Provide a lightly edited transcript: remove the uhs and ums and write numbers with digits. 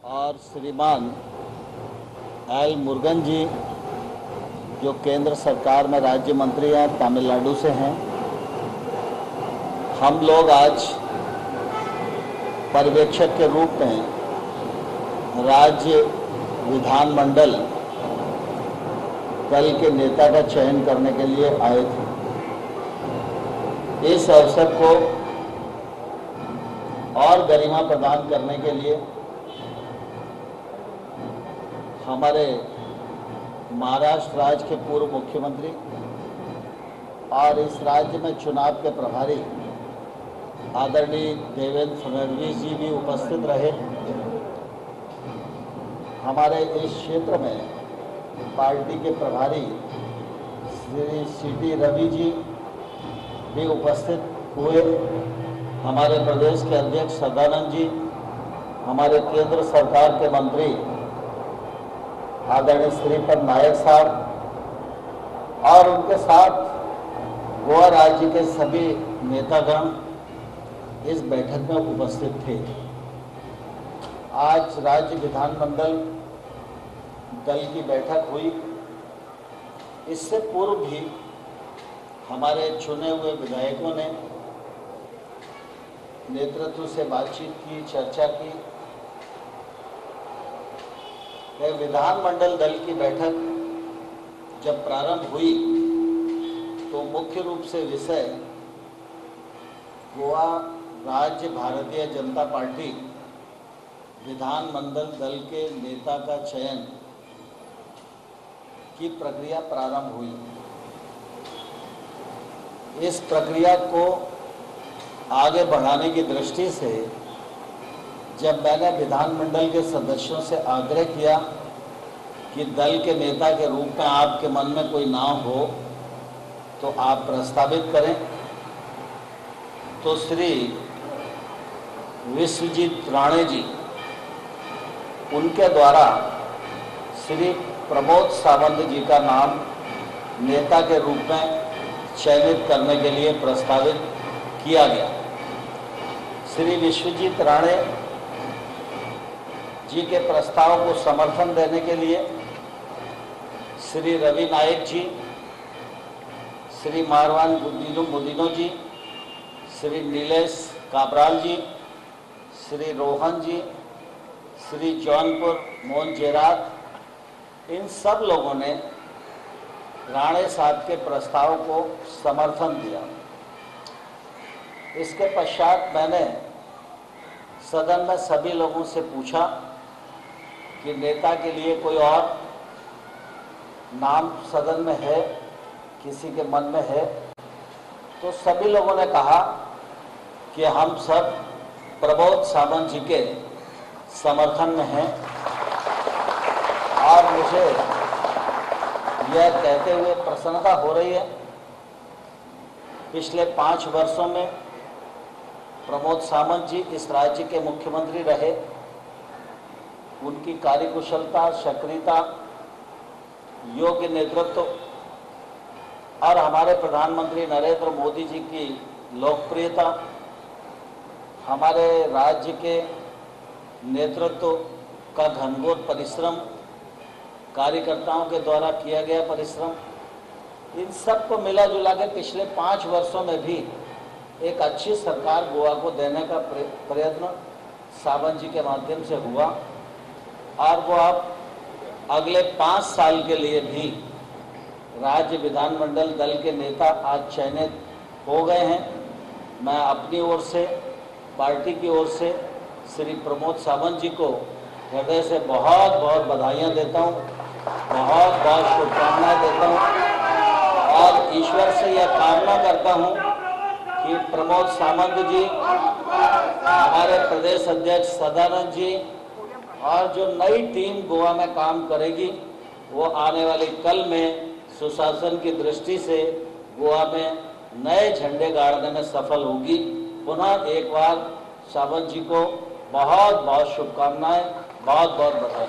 और श्रीमान एल मुरुगन जी जो केंद्र सरकार में राज्य मंत्री हैं, तमिलनाडु से हैं। हम लोग आज पर्यवेक्षक के रूप में राज्य विधानमंडल दल के नेता का चयन करने के लिए आए थे। इस अवसर को और गरिमा प्रदान करने के लिए हमारे महाराष्ट्र राज्य के पूर्व मुख्यमंत्री और इस राज्य में चुनाव के प्रभारी आदरणीय देवेंद्र फडणवीस जी भी उपस्थित रहे। हमारे इस क्षेत्र में पार्टी के प्रभारी श्री सी.टी. रवि जी भी उपस्थित हुए। हमारे प्रदेश के अध्यक्ष सदानंद जी, हमारे केंद्र सरकार के मंत्री आदरणीय श्रीपद नायक साहब और उनके साथ गोवा राज्य के सभी नेतागण इस बैठक में उपस्थित थे। आज राज्य विधानमंडल दल की बैठक हुई। इससे पूर्व भी हमारे चुने हुए विधायकों ने नेतृत्व से बातचीत की, चर्चा की। विधानमंडल दल की बैठक जब प्रारंभ हुई तो मुख्य रूप से विषय गोवा राज्य भारतीय जनता पार्टी विधानमंडल दल के नेता का चयन की प्रक्रिया प्रारंभ हुई। इस प्रक्रिया को आगे बढ़ाने की दृष्टि से जब मैंने विधानमंडल के सदस्यों से आग्रह किया कि दल के नेता के रूप में आपके मन में कोई नाम हो तो आप प्रस्तावित करें, तो श्री विश्वजीत राणे जी उनके द्वारा श्री प्रमोद सावंत जी का नाम नेता के रूप में चयनित करने के लिए प्रस्तावित किया गया। श्री विश्वजीत राणे जी के प्रस्ताव को समर्थन देने के लिए श्री रवि नायक जी, श्री मारवान मुदिनो जी, श्री नीलेश काबराल जी, श्री रोहन जी, श्री जौनपुर मोहन जेरात, इन सब लोगों ने राणे साहब के प्रस्ताव को समर्थन दिया। इसके पश्चात मैंने सदन में सभी लोगों से पूछा कि नेता के लिए कोई और नाम सदन में है, किसी के मन में है? तो सभी लोगों ने कहा कि हम सब प्रमोद सावंत जी के समर्थन में हैं। और मुझे यह कहते हुए प्रसन्नता हो रही है, पिछले 5 वर्षों में प्रमोद सावंत जी इस राज्य के मुख्यमंत्री रहे। उनकी कार्यकुशलता, सक्रियता, योग्य नेतृत्व और हमारे प्रधानमंत्री नरेंद्र मोदी जी की लोकप्रियता, हमारे राज्य के नेतृत्व का घनघोर परिश्रम, कार्यकर्ताओं के द्वारा किया गया परिश्रम, इन सब को मिला जुला के पिछले 5 वर्षों में भी एक अच्छी सरकार गोवा को देने का प्रयत्न सावंत जी के माध्यम से हुआ। और वो अब अगले 5 साल के लिए भी राज्य विधानमंडल दल के नेता आज चयनित हो गए हैं। मैं अपनी ओर से, पार्टी की ओर से श्री प्रमोद सावंत जी को हृदय से बहुत बहुत बधाइयाँ देता हूँ, बहुत बहुत शुभकामनाएं देता हूँ और ईश्वर से यह कामना करता हूँ कि प्रमोद सावंत जी, हमारे प्रदेश अध्यक्ष सदानंद जी और जो नई टीम गोवा में काम करेगी वो आने वाले कल में सुशासन की दृष्टि से गोवा में नए झंडे गाड़ने में सफल होगी। पुनः एक बार सावंत जी को बहुत बहुत शुभकामनाएं, बहुत बहुत बधाई।